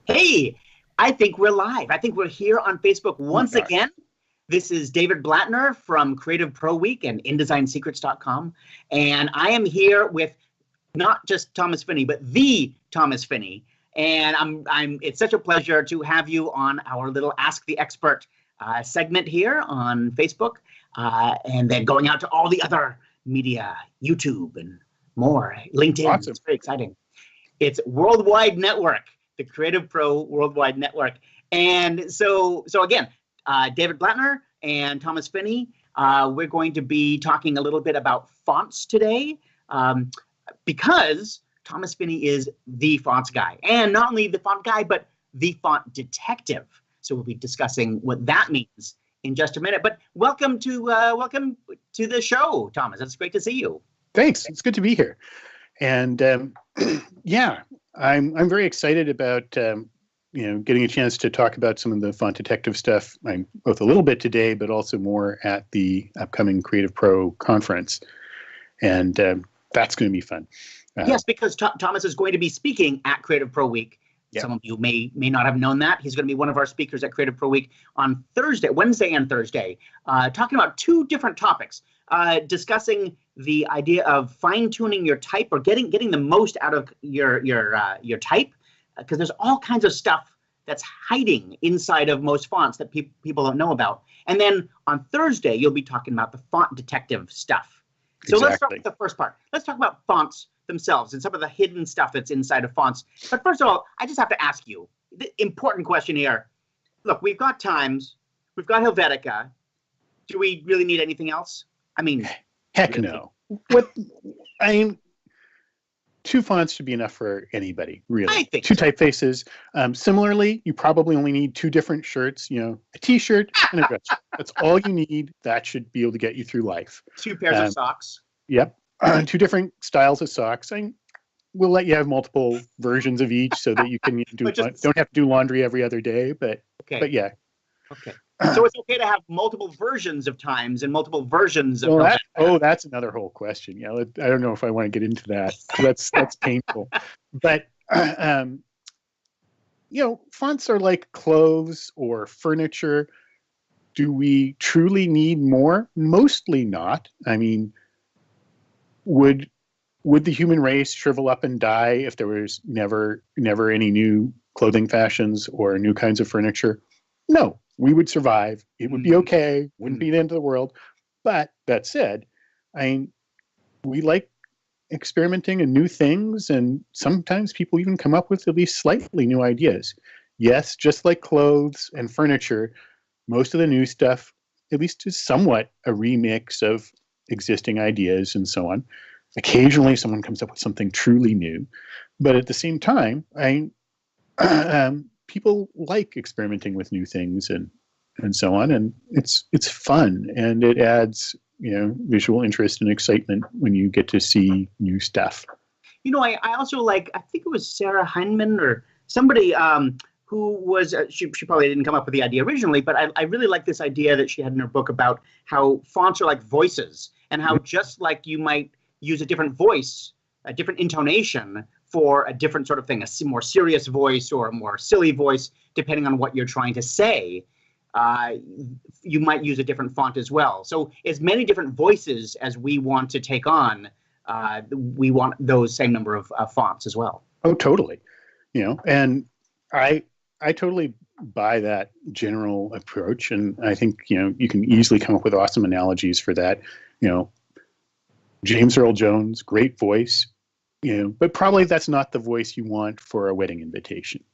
Hey, I think we're live. I think we're here on Facebook once again. This is David Blatner from Creative Pro Week and InDesignSecrets.com. And I am here with not just Thomas Phinney, but the Thomas Phinney. And it's such a pleasure to have you on our little Ask the Expert segment here on Facebook. And then going out to all the other media, YouTube and more, LinkedIn. Awesome. It's very exciting. It's Worldwide Network, the CreativePro Worldwide Network. And so again, David Blatner and Thomas Phinney, we're going to be talking a little bit about fonts today because Thomas Phinney is the fonts guy. And not only the font guy, but the font detective. So we'll be discussing what that means in just a minute. But welcome to the show, Thomas. It's great to see you. Thanks. It's good to be here. And yeah, I'm very excited about getting a chance to talk about some of the font detective stuff. I'm both a little bit today, but also more at the upcoming Creative Pro conference, and that's going to be fun. Yes, because Thomas is going to be speaking at Creative Pro Week. Yep. Some of you may not have known that. He's going to be one of our speakers at Creative Pro Week on Wednesday and Thursday, talking about two different topics, discussing the idea of fine-tuning your type or getting the most out of your type, because there's all kinds of stuff that's hiding inside of most fonts that people don't know about. And then on Thursday, you'll be talking about the font detective stuff. So Let's start with the first part. Let's talk about fonts themselves and some of the hidden stuff that's inside of fonts. But first of all, I just have to ask you, the important question here. Look, we've got Times, we've got Helvetica. Do we really need anything else? I mean, heck no. Two fonts should be enough for anybody, really. I think two typefaces. Similarly, you probably only need two different shirts, a t-shirt and a dress shirt. That's all you need. That should be able to get you through life. Two pairs of socks. Yep. Two different styles of socks. We'll let you have multiple versions of each so that you can don't have to do laundry every other day, but yeah. Okay. So it's okay to have multiple versions of Times and multiple versions of. Well, that's another whole question. Yeah, I don't know if I want to get into that. That's painful. But fonts are like clothes or furniture. Do we truly need more? Mostly not. I mean, would the human race shrivel up and die if there was never any new clothing fashions or new kinds of furniture? No. We would survive. It would be okay. Wouldn't be the end of the world. But that said, we like experimenting and new things, and sometimes people even come up with at least slightly new ideas. Yes, just like clothes and furniture, most of the new stuff, at least, is somewhat a remix of existing ideas and so on. Occasionally, someone comes up with something truly new, but at the same time, people like experimenting with new things and so on, and it's fun, and it adds visual interest and excitement when you get to see new stuff. I also I think it was Sarah Heinemann or somebody who was she probably didn't come up with the idea originally, but I really like this idea that she had in her book about how fonts are like voices, and how just like you might use a different voice, a different intonation for a different sort of thing, a more serious voice or a more silly voice, depending on what you're trying to say, you might use a different font as well. So as many different voices as we want to take on, we want those same number of fonts as well. Oh, totally. And I totally buy that general approach. And I think, you can easily come up with awesome analogies for that. James Earl Jones, great voice. But probably that's not the voice you want for a wedding invitation.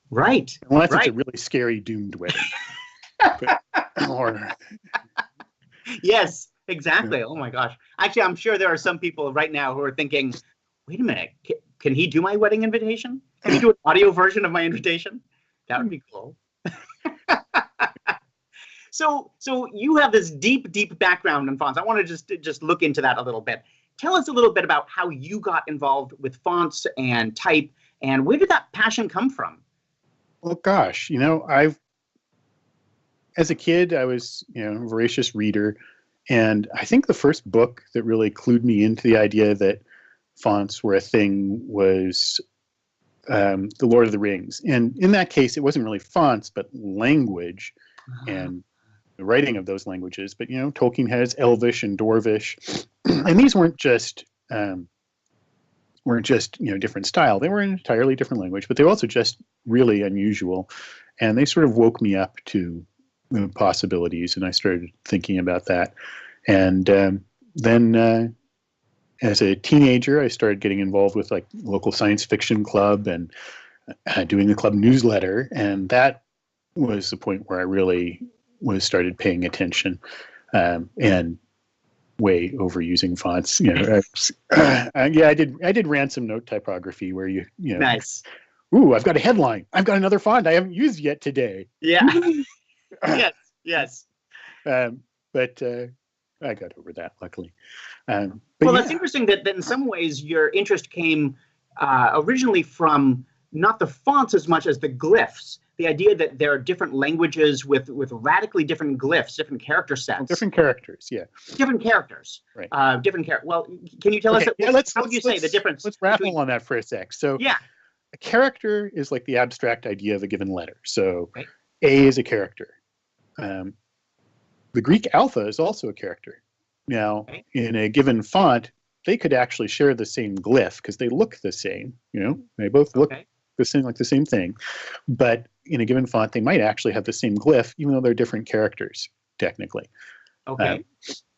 Right. Unless it's a really scary, doomed wedding. Yes, exactly. Oh my gosh. Actually, I'm sure there are some people right now who are thinking, wait a minute, can he do my wedding invitation? Can he do an audio version of my invitation? That would be cool. So you have this deep background in fonts. I want to just look into that a little bit. Tell us a little bit about how you got involved with fonts and type, and where did that passion come from? Well, gosh, as a kid, I was, a voracious reader, and I think the first book that really clued me into the idea that fonts were a thing was The Lord of the Rings. And in that case, it wasn't really fonts, but language and the writing of those languages. But, Tolkien has Elvish and Dwarvish. And these weren't just different style. They were an entirely different language, but they were also just really unusual. And they sort of woke me up to the possibilities, and I started thinking about that. And then as a teenager, I started getting involved with like local science fiction club and doing the club newsletter. And that was the point where I really started paying attention and way overusing fonts. I did ransom note typography where nice. Ooh, I've got a headline. I've got another font I haven't used yet today. Yeah. yes. But I got over that, luckily. It's interesting that in some ways your interest came originally from not the fonts as much as the glyphs. The idea that there are different languages with radically different glyphs, different character sets. Different characters, yeah. Different characters. Right. Well, can you tell us how would you say the difference? Let's raffle on that for a sec. So a character is like the abstract idea of a given letter. So A is a character. The Greek alpha is also a character. Now, in a given font, they could actually share the same glyph because they look the same. They both look the same thing. But in a given font, they might actually have the same glyph, even though they're different characters, technically. Okay.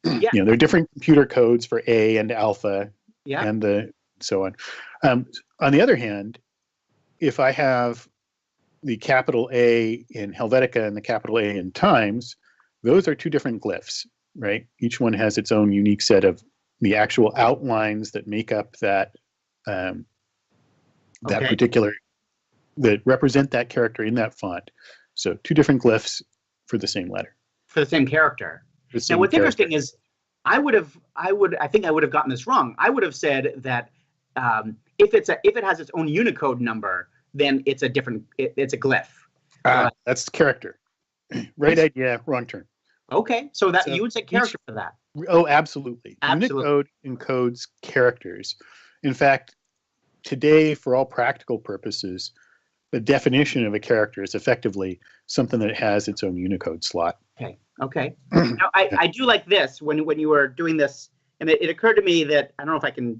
There are different computer codes for A and alpha and so on. On the other hand, if I have the capital A in Helvetica and the capital A in Times, those are two different glyphs, right? Each one has its own unique set of the actual outlines that make up that particular, that represent that character in that font. So two different glyphs for the same letter. For the same character. Now, what's interesting is I think I would have gotten this wrong. I would have said that if it has its own Unicode number, then it's a glyph. That's character. Right idea, wrong turn. Okay, so you would say character for that. Oh, absolutely. Unicode encodes characters. In fact, today, for all practical purposes, the definition of a character is effectively something that has its own Unicode slot. Okay. Now, I do like this when you were doing this, and it occurred to me that I don't know if I can.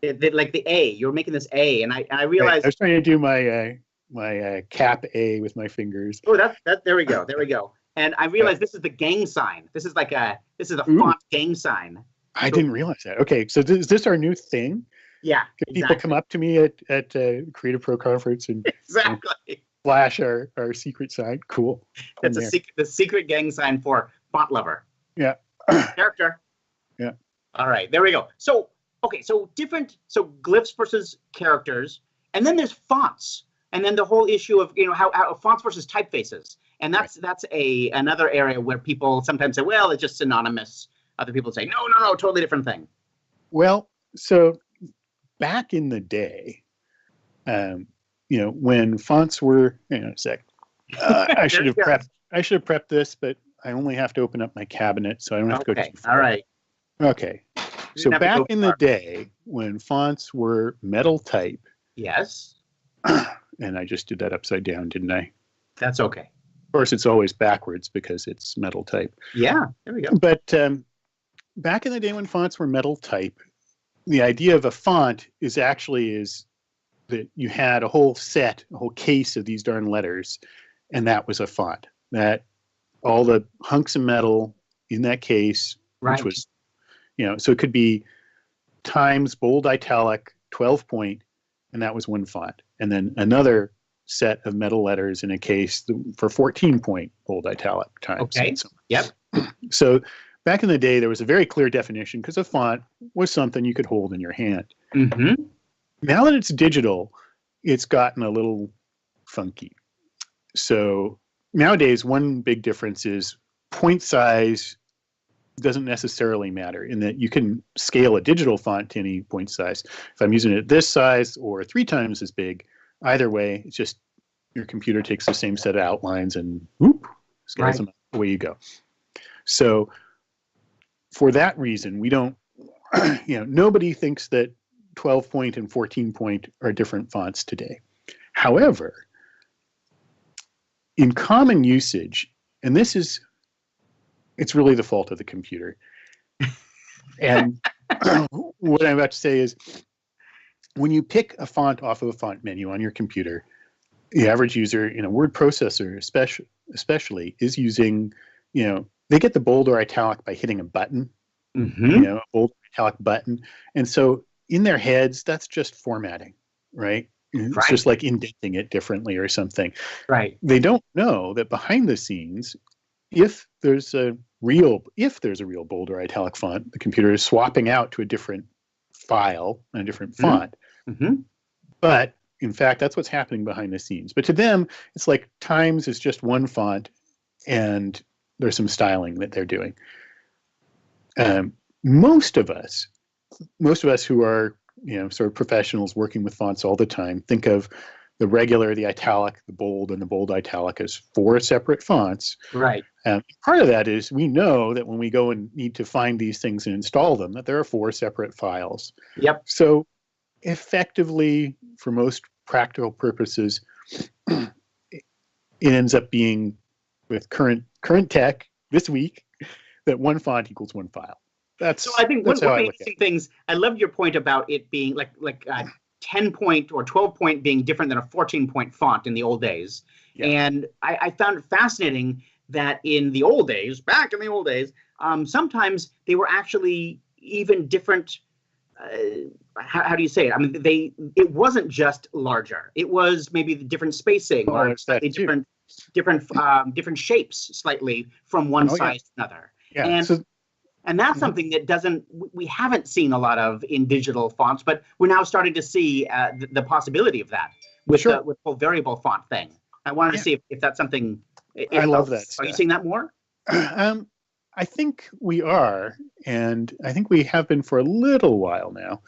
Like the A, you were making this A, and I realized I was trying to do my cap A with my fingers. Oh, there we go. And I realized this is the gang sign. This is a font gang sign. I didn't realize that. Okay, so is this our new thing? Yeah. Can people come up to me at CreativePro conference and exactly flash our secret sign? Cool. That's the secret gang sign for font lover. Yeah. Character. Yeah. All right, there we go. So glyphs versus characters, and then there's fonts, and then the whole issue of how fonts versus typefaces, and that's another area where people sometimes say, well, it's just synonymous. Other people say, no, totally different thing. Well, so back in the day, when fonts were, hang on a sec, I should have prepped this, but I only have to open up my cabinet, so I don't have to go too far. All right. Okay. So back in the day when fonts were metal type. Yes. And I just did that upside down, didn't I? That's okay. Of course, it's always backwards because it's metal type. Yeah, there we go. But back in the day when fonts were metal type, the idea of a font is that you had a whole case of these darn letters, and that was a font. That all the hunks of metal in that case, which was, so it could be Times, bold italic, 12 point, and that was one font. And then another set of metal letters in a case for 14 point, bold italic, Times. Okay. Yep. So back in the day, there was a very clear definition because a font was something you could hold in your hand. Mm-hmm. Now that it's digital, it's gotten a little funky. So nowadays, one big difference is point size doesn't necessarily matter in that you can scale a digital font to any point size. If I'm using it this size or 3 times as big, either way, it's just your computer takes the same set of outlines and scales them up, away you go. So for that reason, we don't, nobody thinks that 12 point and 14 point are different fonts today. However, in common usage, and it's really the fault of the computer. And what I'm about to say is, when you pick a font off of a font menu on your computer, the average user in a word processor especially is using, they get the bold or italic by hitting a button, a bold or italic button. And so in their heads, that's just formatting, right? It's just like indenting it differently or something. Right. They don't know that behind the scenes, if there's a real bold or italic font, the computer is swapping out to a different file and a different font. But in fact, that's what's happening behind the scenes. But to them, it's like Times is just one font, and there's some styling that they're doing. Most of us who are sort of professionals working with fonts all the time, think of the regular, the italic, the bold, and the bold italic as 4 separate fonts. Right. Part of that is we know that when we go and need to find these things and install them, that there are 4 separate files. Yep. So effectively, for most practical purposes, it ends up being, with current tech this week, that one font equals one file. So I think one of the interesting things, I love your point about it being like 10 point or 12 point being different than a 14 point font in the old days. Yeah. And I found it fascinating that in the old days, back in the old days, sometimes they were actually even different. How do you say it? I mean, it wasn't just larger. It was maybe the different spacing or slightly different shapes slightly from one size to another. Yeah. And that's something that we haven't seen a lot of in digital fonts, but we're now starting to see the possibility of that with the whole variable font thing. I wanted to see if that's something. I love that. Are you seeing that more? I think we are, and I think we have been for a little while now.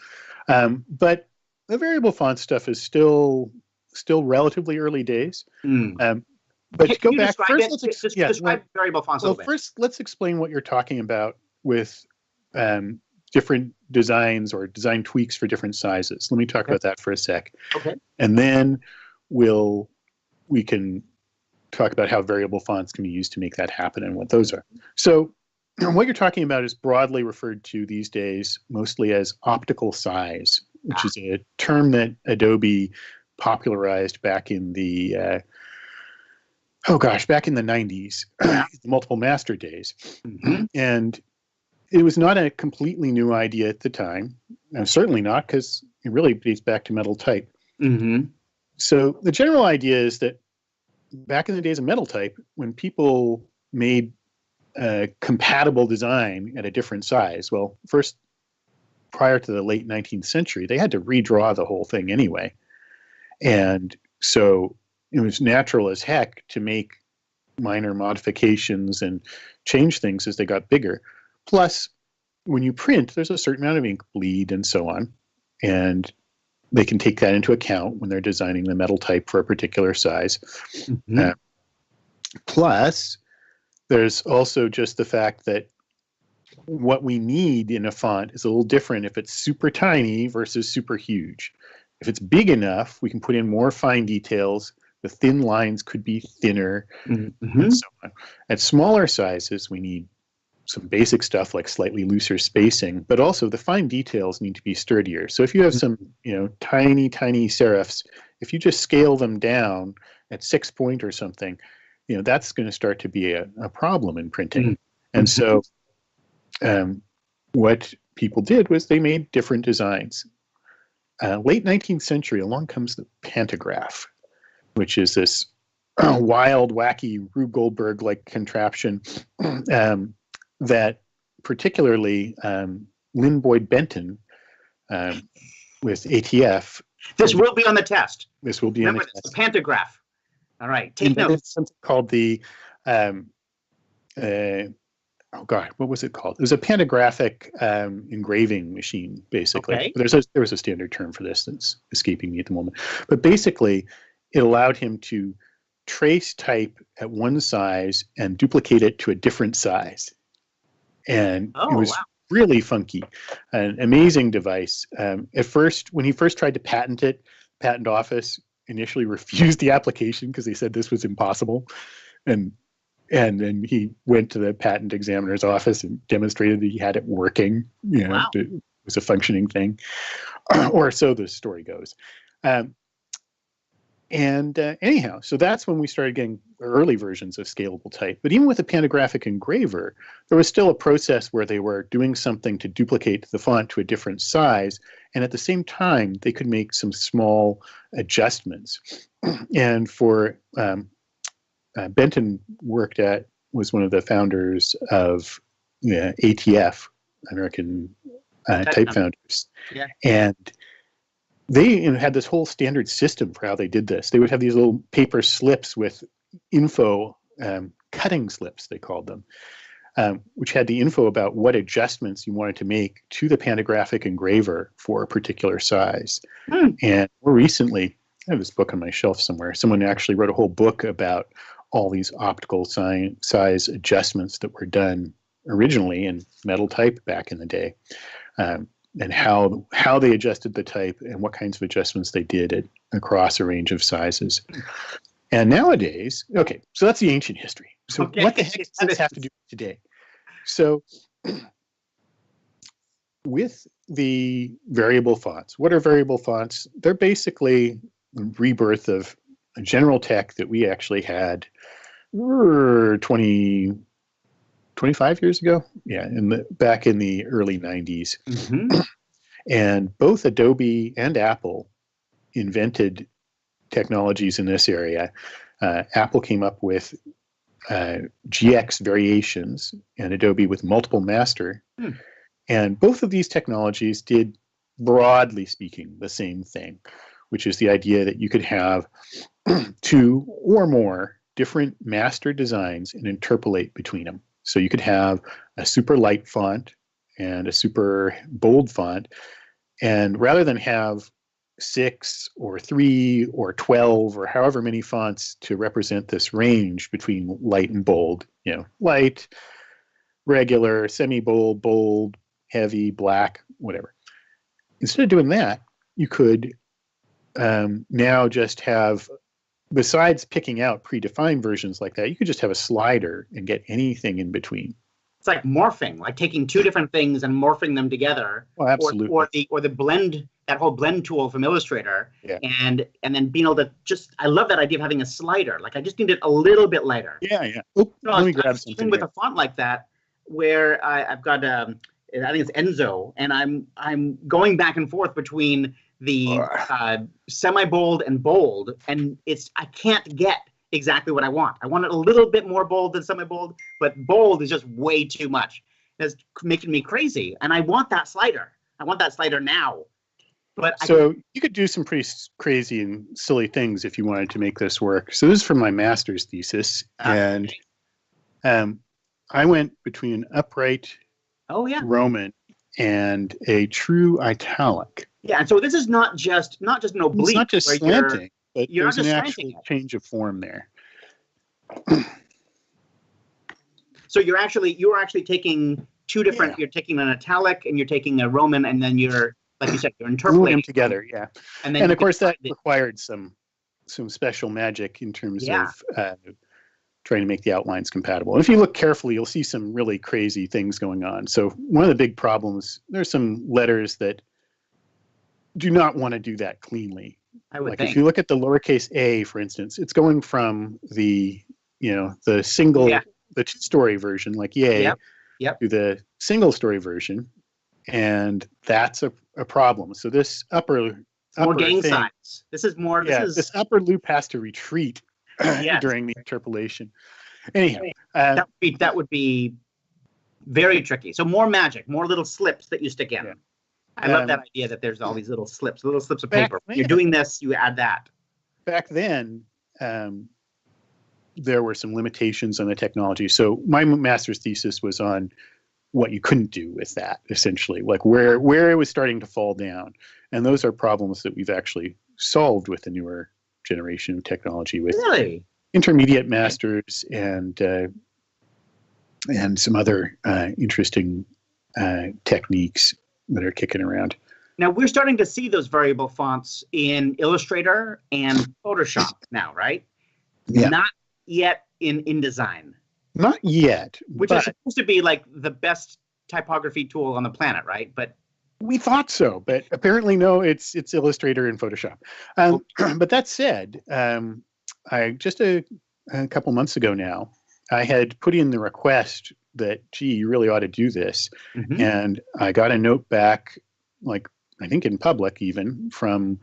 But the variable font stuff is still relatively early days. But to go back first, let's describe variable fonts a little bit. First, let's explain what you're talking about with different designs or design tweaks for different sizes. Let me talk about that for a sec. Okay. And then we can talk about how variable fonts can be used to make that happen and what those are. So what you're talking about is broadly referred to these days mostly as optical size, which is a term that Adobe popularized back in the back in the 90s, the multiple master days. And it was not a completely new idea at the time. Certainly not, because it really dates back to metal type. So the general idea is that back in the days of metal type, when people made a compatible design at a different size, well, first, prior to the late 19th century, they had to redraw the whole thing anyway. And so it was natural as heck to make minor modifications and change things as they got bigger. Plus, when you print, there's a certain amount of ink bleed and so on. And they can take that into account when they're designing the metal type for a particular size. Plus, there's also just the fact that what we need in a font is a little different if it's super tiny versus super huge. If it's big enough, we can put in more fine details. The thin lines could be thinner, and so on. At smaller sizes, we need some basic stuff like slightly looser spacing, but also the fine details need to be sturdier. So if you have some, tiny serifs, if you just scale them down at 6 point or something, that's going to start to be a problem in printing. And so what people did was they made different designs. Late 19th century, along comes the pantograph, which is this wild, wacky Rube Goldberg-like contraption that particularly Lynn Boyd Benton with ATF. This will be on the test. This will be on the test. The pantograph. All right, take notes. It's something called the, what was it called? It was a pantographic engraving machine, basically. Okay. There was a standard term for this that's escaping me at the moment. But basically, it allowed him to trace type at one size and duplicate it to a different size. And it was really funky, an amazing device. At first, when he first tried to patent it, patent office initially refused the application because they said this was impossible. And then he went to the patent examiner's office and demonstrated that he had it working. Wow. It was a functioning thing, or so the story goes. Anyhow, so that's when we started getting early versions of scalable type. But even with a pantographic engraver, there was still a process where they were doing something to duplicate the font to a different size. And at the same time, they could make some small adjustments. And for Benton was one of the founders of ATF, American Type Founders. Yeah. And they had this whole standard system for how they did this. They would have these little paper slips with info, cutting slips, they called them, which had the info about what adjustments you wanted to make to the pantographic engraver for a particular size. And more recently, I have this book on my shelf somewhere. Someone actually wrote a whole book about all these optical size adjustments that were done originally in metal type back in the day. And how they adjusted the type and what kinds of adjustments they did across a range of sizes. And nowadays, okay, so that's the ancient history. So what the heck does this have to do with today? So with the variable fonts, what are variable fonts? They're basically a rebirth of a general tech that we actually had 25 years ago, back in the early 90s. Mm-hmm. And both Adobe and Apple invented technologies in this area. Apple came up with GX variations, and Adobe with multiple master. And both of these technologies did, broadly speaking, the same thing, which is the idea that you could have two or more different master designs and interpolate between them. So you could have a super light font and a super bold font, and rather than have 6 or 3 or 12 or however many fonts to represent this range between light and bold, light, regular, semi-bold, bold, heavy, black, whatever. Instead of doing that, you could now just have, besides picking out predefined versions like that, you could just have a slider and get anything in between. It's like morphing, like taking two different things and morphing them together. Oh, absolutely. Or the blend, that whole blend tool from Illustrator. Yeah. And then being able to I love that idea of having a slider. Like I just need it a little bit lighter. Yeah. Oop, let me grab something. With a font like that, where I've got I think it's Enzo, and I'm going back and forth between the semi-bold and bold, and I can't get exactly what I want. I want it a little bit more bold than semi-bold, but bold is just way too much. It's making me crazy, and I want that slider. I want that slider now. But you could do some pretty crazy and silly things if you wanted to make this work. So this is from my master's thesis, and I went between an upright Roman and a true italic. Yeah, and so this is not just an oblique. It's not just slanting, but there's an actual change of form there. So you're actually taking two different. Yeah. You're taking an italic and you're taking a Roman, and then you're, like you said, you're interpolating them together. Yeah, and of course that required some special magic in terms of trying to make the outlines compatible. And if you look carefully, you'll see some really crazy things going on. So one of the big problems, there's some letters that do not want to do that cleanly. I would think. If you look at the lowercase a, for instance, it's going from the single, the two-story version, like yay, to the single-story version, and that's a problem. So this upper more gang size. This is more. This upper loop has to retreat during the interpolation. Anyhow, that would be very tricky. So more magic, more little slips that you stick in. Yeah. I love that idea that there's all these little slips of paper. When you're doing this, you add that. Back then, there were some limitations on the technology. So my master's thesis was on what you couldn't do with that, essentially, like where it was starting to fall down. And those are problems that we've actually solved with the newer generation of technology with intermediate masters and some other interesting techniques that are kicking around. Now we're starting to see those variable fonts in Illustrator and Photoshop now, right? Yeah. Not yet in InDesign. Not yet. Which is supposed to be like the best typography tool on the planet, right? But we thought so, but apparently no. It's Illustrator and Photoshop. But that said, I just a couple months ago now, I had put in the request that, gee, you really ought to do this, and I got a note back, like I think in public even, from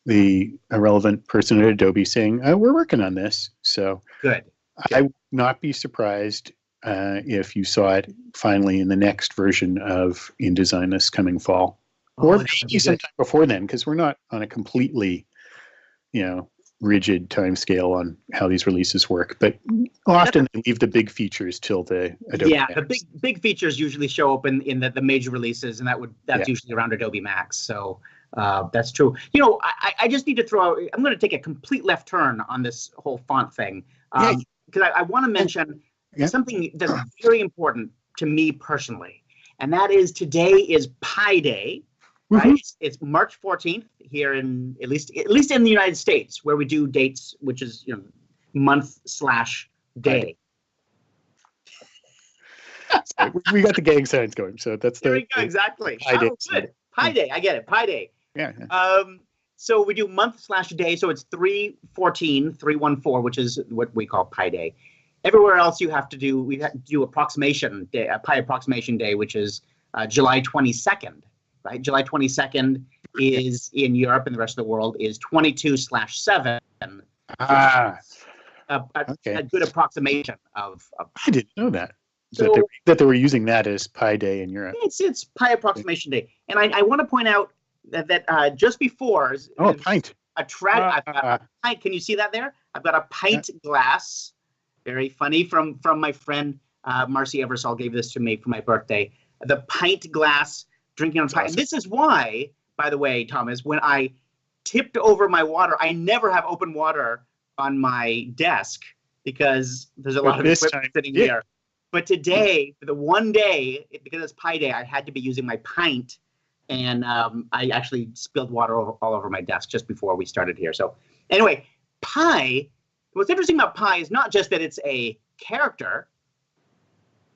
the relevant person at Adobe saying, we're working on this. So good. I would not be surprised if you saw it finally in the next version of InDesign this coming fall. Or maybe sometime before then, because we're not on a completely, rigid time scale on how these releases work. But often they leave the big features till the Adobe Max. The big features usually show up in the major releases, and that's usually around Adobe Max. So that's true. I just need to throw out, I'm going to take a complete left turn on this whole font thing. Because I want to mention something that's very important to me personally, and that is today is Pi Day, right? It's March 14th here in at least in the United States, where we do dates, which is month/day. So we got the gang signs going, so that's there we go, exactly. Pi Day. Good. Pi Day, I get it. Pi Day. Yeah. So we do month/day, so it's 3/14, which is what we call Pi Day. Everywhere else we have to do approximation day, a Pi approximation day, which is July 22nd, right? July 22nd is in Europe, and the rest of the world is 22/7. A good approximation of I didn't know that. So, that they were using that as Pi Day in Europe. It's Pi approximation day. And I want to point out that just before... a pint. I've got a pint. Can you see that there? I've got a pint glass. Very funny, from my friend Marcy Eversole gave this to me for my birthday. The pint glass, drinking on pint. Awesome. This is why, by the way, Thomas, when I tipped over my water, I never have open water on my desk because there's a lot of equipment sitting here. But today, for the one day, because it's Pi Day, I had to be using my pint, and I actually spilled water all over my desk just before we started here. So anyway, Pi, what's interesting about Pi is not just that it's a character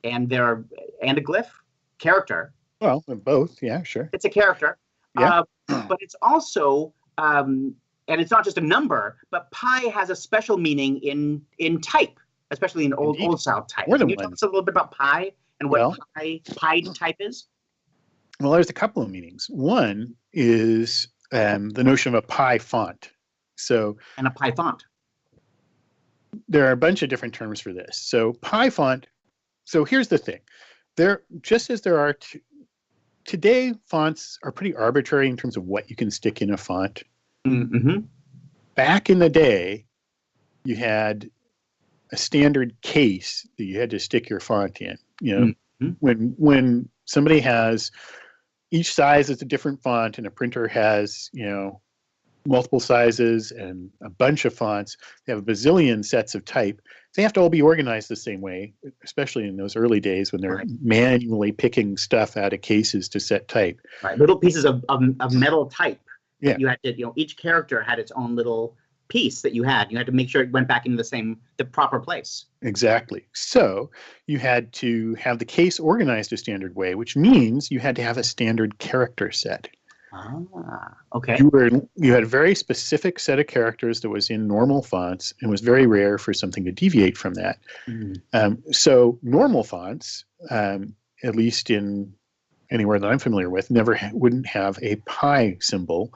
and a glyph character. Well, both, yeah, sure. It's a character, but it's also, and it's not just a number, but Pi has a special meaning in type. Especially in old style type. Can you tell us a little bit about Pi and what Pi type is? Well, there's a couple of meanings. One is the notion of a Pi font. And a Pi font. There are a bunch of different terms for this. So Pi font. So here's the thing. Just as there are today, fonts are pretty arbitrary in terms of what you can stick in a font. Back in the day, you had a standard case that you had to stick your font in. When somebody has each size is a different font, and a printer has multiple sizes and a bunch of fonts, they have a bazillion sets of type. They have to all be organized the same way, especially in those early days when they're manually picking stuff out of cases to set type. Right, little pieces of metal type. Yeah, you had to each character had its own little piece that you had to make sure it went back into the proper place. Exactly. So you had to have the case organized a standard way, which means you had to have a standard character set. Okay. You had a very specific set of characters that was in normal fonts, and it was very rare for something to deviate from that. So normal fonts, at least in anywhere that I'm familiar with, wouldn't have a Pi symbol.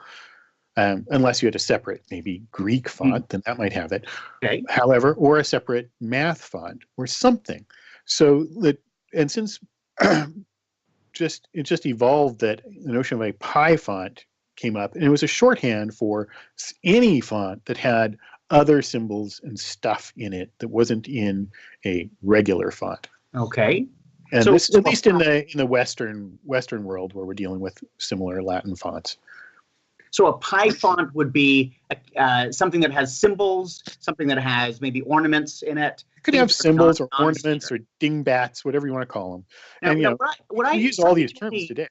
Unless you had a separate, maybe Greek font, then that might have it. Okay. However, or a separate math font or something. So since it just evolved that the notion of a Pi font came up, and it was a shorthand for any font that had other symbols and stuff in it that wasn't in a regular font. Okay. And this, at least in the Western world, where we're dealing with similar Latin fonts. So a pie font would be something that has symbols, something that has maybe ornaments in it. You could have symbols or ornaments or dingbats, whatever you want to call them. And we use all these terms today.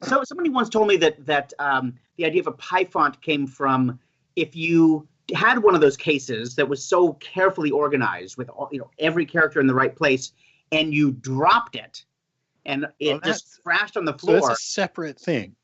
So somebody once told me that the idea of a pie font came from if you had one of those cases that was so carefully organized with all, every character in the right place, and you dropped it, and it just crashed on the floor. So that's a separate thing.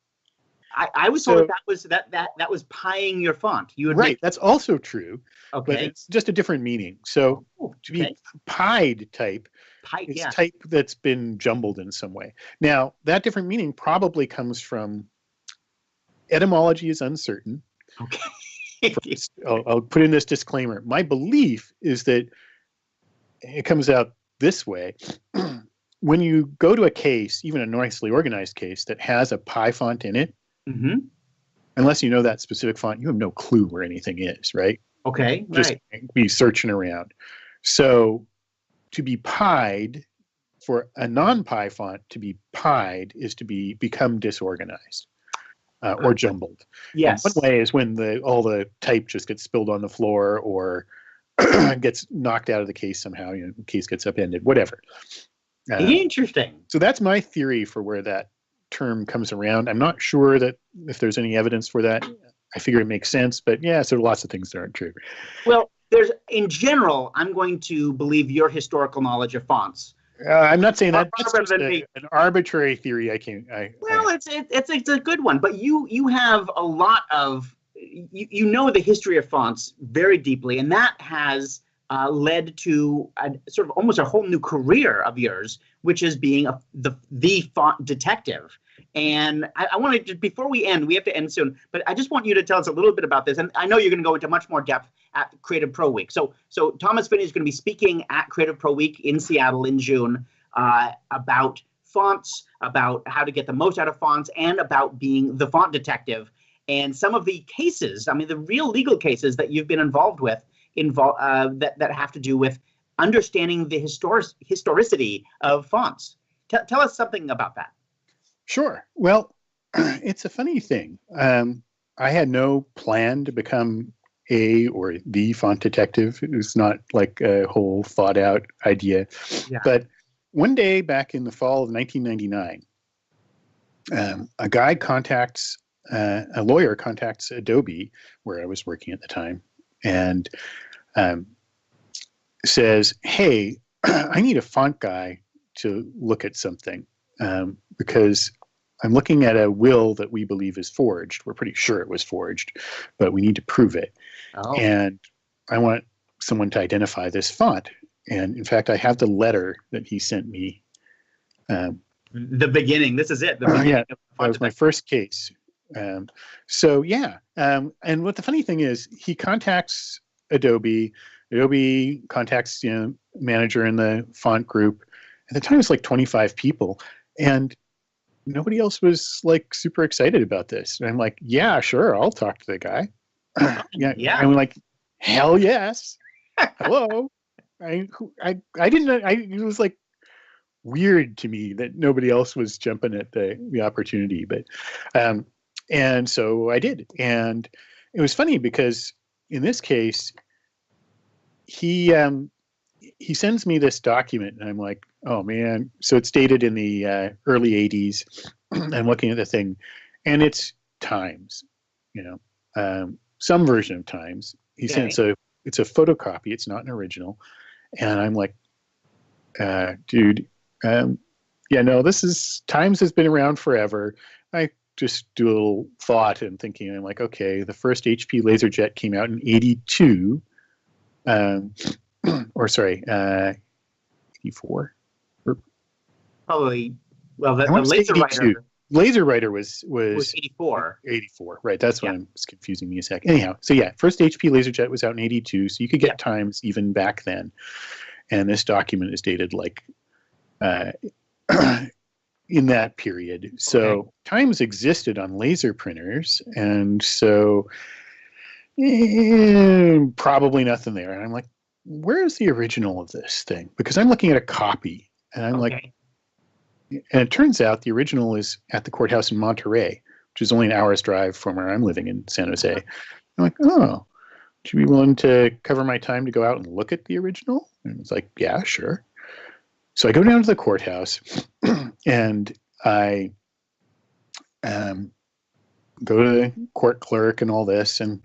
I was told that was pieing your font. Right, that's also true. Okay, but it's just a different meaning. So to be pied type. It's type that's been jumbled in some way. Now, that different meaning probably comes from etymology is uncertain. Okay. I'll put in this disclaimer. My belief is that it comes out this way. When you go to a case, even a nicely organized case that has a pie font in it, unless you know that specific font, you have no clue where anything is, right? Okay, just be searching around. So to be pied, for a non-pie font to be pied is to become disorganized or jumbled. Yes. And one way is when all the type just gets spilled on the floor or gets knocked out of the case somehow. The case gets upended, whatever. Interesting. So that's my theory for where that term comes around. I'm not sure that if there's any evidence for that. I figure it makes sense, but so there are lots of things that aren't true. Well, in general, I'm going to believe your historical knowledge of fonts. I'm not saying that. That's just an arbitrary theory. It's a good one, but you have a lot of you know the history of fonts very deeply, and that has led to sort of almost a whole new career of yours, which is being the font detective. And I wanted to, before we end, we have to end soon, but I just want you to tell us a little bit about this. And I know you're going to go into much more depth at Creative Pro Week. So Thomas Phinney is going to be speaking at Creative Pro Week in Seattle in June about fonts, about how to get the most out of fonts, and about being the font detective. And some of the cases, the real legal cases that you've been involved with, that have to do with understanding the historicity of fonts. Tell us something about that. Sure. Well, it's a funny thing. I had no plan to become or the font detective. It was not like a whole thought out idea. Yeah. But one day back in the fall of 1999, a lawyer contacts Adobe, where I was working at the time, and says, "Hey, I need a font guy to look at something because I'm looking at a will that we believe is forged. We're pretty sure it was forged, but we need to prove it. Oh. And I want someone to identify this font." And in fact, I have the letter that he sent me. The beginning. This is it. That was my first case. And what the funny thing is, he contacts Adobe. Adobe contacts manager in the font group. At the time, it was like 25 people, and nobody else was like super excited about this. And I'm like, yeah, sure, I'll talk to the guy. Yeah. And I'm like, hell yes. Hello. I didn't know. It was like weird to me that nobody else was jumping at the opportunity, but and so I did. And it was funny because in this case, he sends me this document, and I'm like, oh man. So it's dated in the early 80s. I'm looking at the thing, and it's Times, some version of Times. He sent it's a photocopy. It's not an original. And I'm like, dude, this is Times has been around forever. I just do a little thought and thinking, I'm like, okay, the first HP LaserJet came out in 82. 84. Probably. Well, the LaserWriter was 84. 84, right? That's what it's confusing me a sec. Anyhow, so first HP LaserJet was out in 82, so you could get Times even back then. And this document is dated like in that period. So Times existed on laser printers, and so probably nothing there. And I'm like, where's the original of this thing? Because I'm looking at a copy, and I'm like, and it turns out the original is at the courthouse in Monterey. which is only an hour's drive from where I'm living in San Jose. I'm like, oh, would you be willing to cover my time to go out and look at the original? And it's like, yeah, sure. So I go down to the courthouse and I go to the court clerk and all this and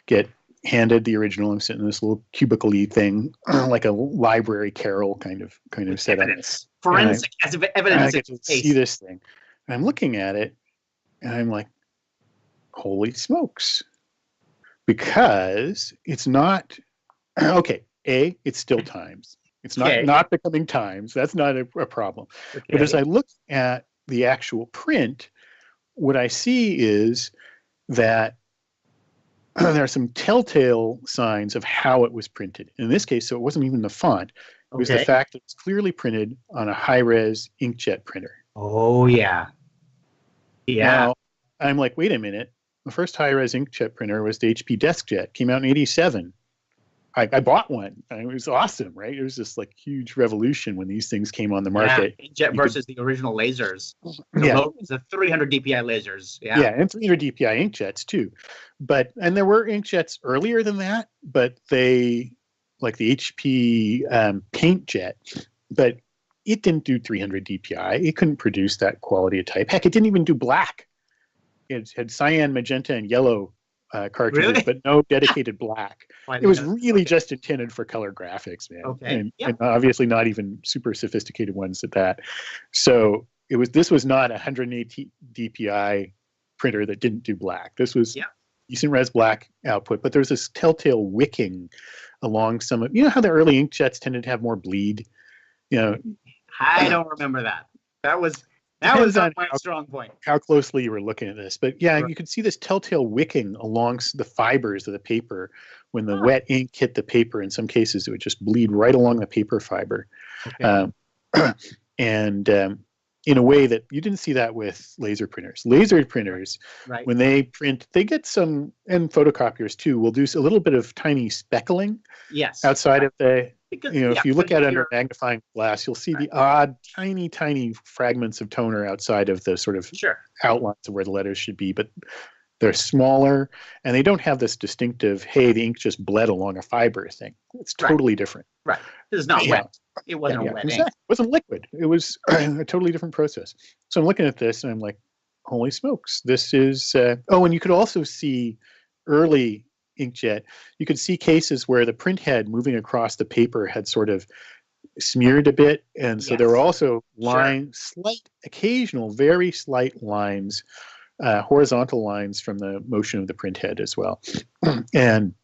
get handed the original. I'm sitting in this little cubicle-y thing, like a library carrel kind of setup. Evidence. Forensic, as if evidence. I get to see this thing. And I'm looking at it and I'm like, holy smokes. Because it's not, okay, it's still Times. It's not becoming Times. That's not a problem. Okay. But as I look at the actual print, what I see is that there are some telltale signs of how it was printed. In this case, so it wasn't even the font. It was the fact that it's clearly printed on a high-res inkjet printer. Oh, yeah. Yeah. Now, I'm like, wait a minute. The first high-res inkjet printer was the HP DeskJet. Came out in 87. I bought one. It was awesome, right? It was this like huge revolution when these things came on the market. Yeah, inkjet versus the original lasers. The 300 DPI lasers. Yeah, and 300 DPI inkjets too. And there were inkjets earlier than that, but they, like the HP PaintJet, but it didn't do 300 DPI. It couldn't produce that quality of type. Heck, it didn't even do black. It had cyan, magenta, and yellow cartridges, but no dedicated black. It was really just intended for color graphics, man. Okay. And obviously not even super sophisticated ones at that. So this was not a 108 DPI printer that didn't do black. This was decent res black output, but there was this telltale wicking along some of, how the early inkjets tended to have more bleed. I don't remember that. That was not my strong point. How closely you were looking at this. But you could see this telltale wicking along the fibers of the paper. When the wet ink hit the paper, in some cases, it would just bleed right along the paper fiber. Okay. And in a way that you didn't see that with laser printers. Laser printers, when they print, they get some, and photocopiers too, will do a little bit of tiny speckling outside of the... Because, if you look at it under magnifying glass, you'll see the odd, tiny, tiny fragments of toner outside of the sort of outlines of where the letters should be, but they're smaller, and they don't have this distinctive, hey, the ink just bled along a fiber thing. It's totally different. Right. This is not wet. It wasn't a wet ink. It wasn't liquid. It was a totally different process. So I'm looking at this, and I'm like, holy smokes, this is... and you could also see early inkjet, you could see cases where the print head moving across the paper had sort of smeared a bit, and so there were also occasional, very slight lines, horizontal lines from the motion of the print head as well. And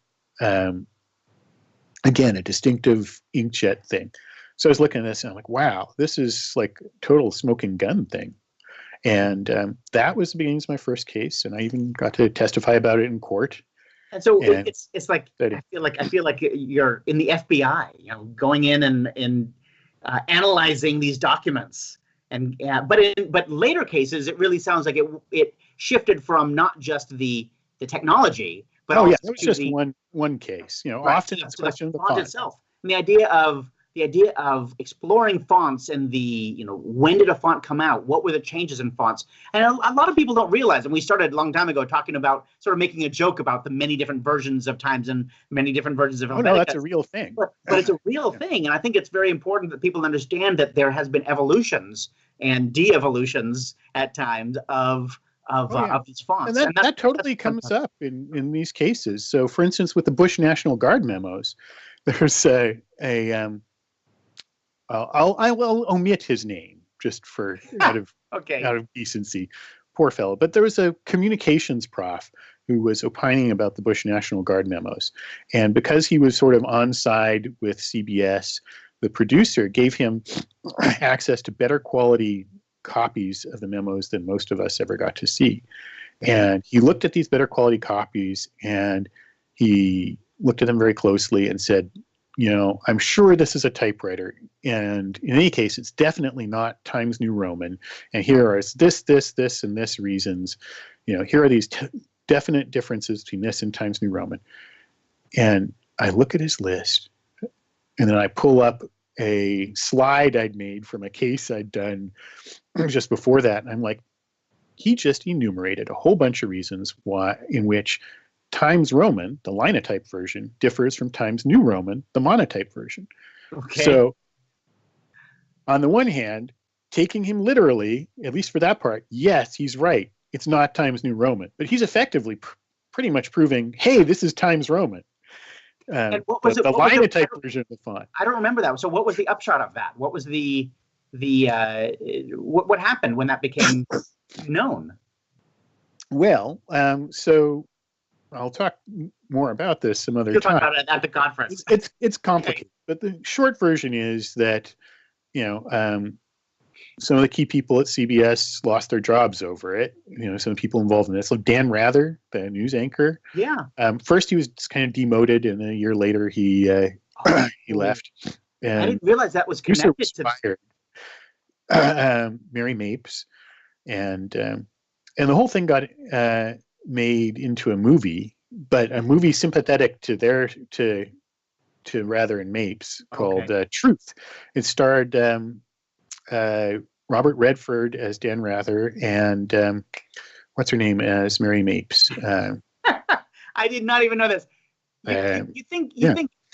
again, a distinctive inkjet thing. So I was looking at this and I'm like, wow, this is like total smoking gun thing. And that was the beginnings of my first case, and I even got to testify about it in court. And so it's like I feel like you're in the FBI, going in and analyzing these documents. And but later cases, it really sounds like it shifted from not just the technology, but that was just one case. Often it's a question of the font itself. And the idea of exploring fonts and when did a font come out? What were the changes in fonts? And a lot of people don't realize, and we started a long time ago talking about sort of making a joke about the many different versions of Times and many different versions of Helvetica. No, that's a real thing. But it's a real thing. And I think it's very important that people understand that there has been evolutions and de-evolutions at times of these fonts. And that totally comes up in these cases. So for instance, with the Bush National Guard memos, there's I will omit his name just for out of decency. Poor fellow. But there was a communications prof who was opining about the Bush National Guard memos. And because he was sort of on side with CBS, the producer gave him access to better quality copies of the memos than most of us ever got to see. And he looked at these better quality copies and he looked at them very closely and said, I'm sure this is a typewriter, and in any case, it's definitely not Times New Roman, and here are this, and this reasons. Here are these definite differences between this and Times New Roman. And I look at his list, and then I pull up a slide I'd made from a case I'd done just before that, and I'm like, he just enumerated a whole bunch of reasons why in which Times Roman, the linotype version, differs from Times New Roman, the monotype version. Okay. So on the one hand, taking him literally, at least for that part, yes, he's right. It's not Times New Roman, but he's effectively pretty much proving, hey, this is Times Roman. And what was the it? What linotype version of the font. I don't remember that. So what was the upshot of that? What was what happened when that became known? Well, so I'll talk more about this some other You'll time. talk about it at the conference. It's complicated, but the short version is that some of the key people at CBS lost their jobs over it. Some of the people involved in this. So Dan Rather, the news anchor. Yeah. First, he was just kind of demoted, and then a year later, he left. And I didn't realize that was connected to Mary Mapes, and the whole thing got made into a movie, but a movie sympathetic to Rather and Mapes called Truth. It starred Robert Redford as Dan Rather and what's her name as Mary Mapes. I did not even know this. You think?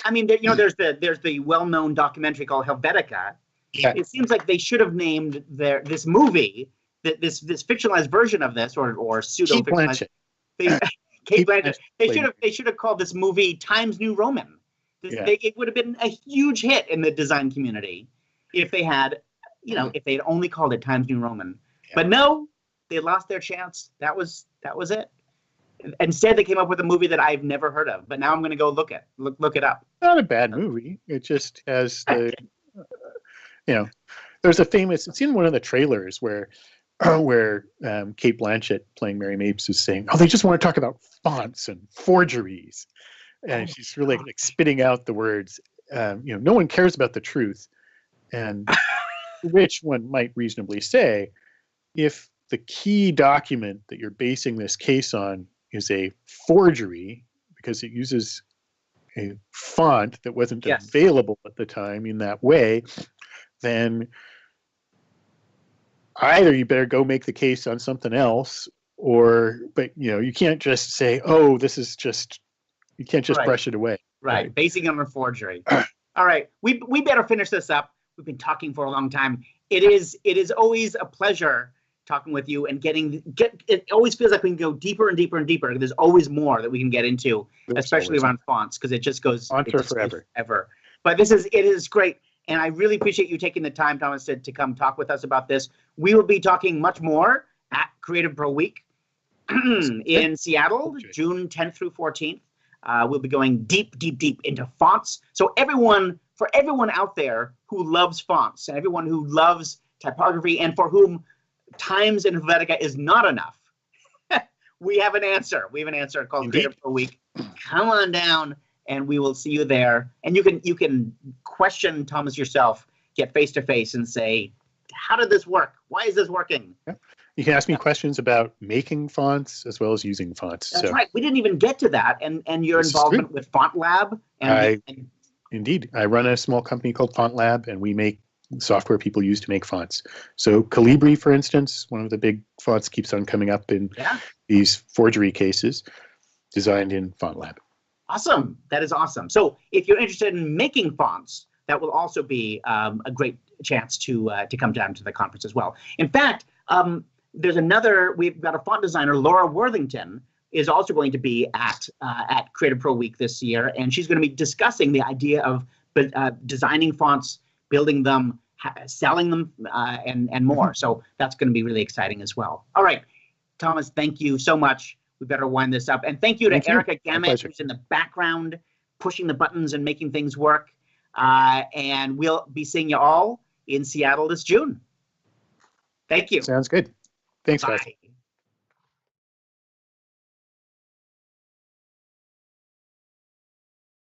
I mean, there's the well-known documentary called Helvetica. Yeah. It seems like they should have named this movie, this fictionalized version of this, or pseudo-fictionalized. Kate Blanchett. They should have called this movie Times New Roman. It would have been a huge hit in the design community if they had, if they'd only called it Times New Roman. Yeah. But no, they lost their chance. That was it. Instead, they came up with a movie that I've never heard of. But now I'm going to go look it up. Not a bad movie. It just has the, there's a famous. It's in one of the trailers where Kate Blanchett playing Mary Mapes is saying, "Oh, they just want to talk about fonts and forgeries," and she's really like spitting out the words. No one cares about the truth, and which one might reasonably say, if the key document that you're basing this case on is a forgery because it uses a font that wasn't available at the time in that way, then either you better go make the case on something else, but you can't just say, "Oh, this is just," you can't just brush it away. Right. Basing on a forgery. All right. We better finish this up. We've been talking for a long time. It is always a pleasure talking with you and it always feels like we can go deeper and deeper and deeper. There's always more that we can get into, especially around fonts, because it just goes on forever. But it is great. And I really appreciate you taking the time, Thomas, to come talk with us about this. We will be talking much more at Creative Pro Week in Seattle, June 10th through 14th. We'll be going deep, deep, deep into fonts. So for everyone out there who loves fonts and everyone who loves typography and for whom Times in Helvetica is not enough, we have an answer. We have an answer called Creative Pro Week. Come on down, and we will see you there. And you can question Thomas yourself, get face to face, and say, "How did this work? Why is this working?" Yeah. You can ask me questions about making fonts as well as using fonts. That's right. We didn't even get to that, and your involvement with Font Lab. Indeed, I run a small company called Font Lab, and we make software people use to make fonts. So Calibri, for instance, one of the big fonts keeps on coming up in these forgery cases, designed in Font Lab. Awesome. That is awesome. So if you're interested in making fonts, that will also be a great chance to come down to the conference as well. In fact, we've got a font designer, Laura Worthington, is also going to be at Creative Pro Week this year, and she's going to be discussing the idea of designing fonts, building them, selling them, and more. So that's going to be really exciting as well. All right, Thomas, thank you so much. We better wind this up. And thank you to Erica Gamet, who's in the background, pushing the buttons and making things work. And we'll be seeing you all in Seattle this June. Thank you. Sounds good. Thanks, Bye. guys.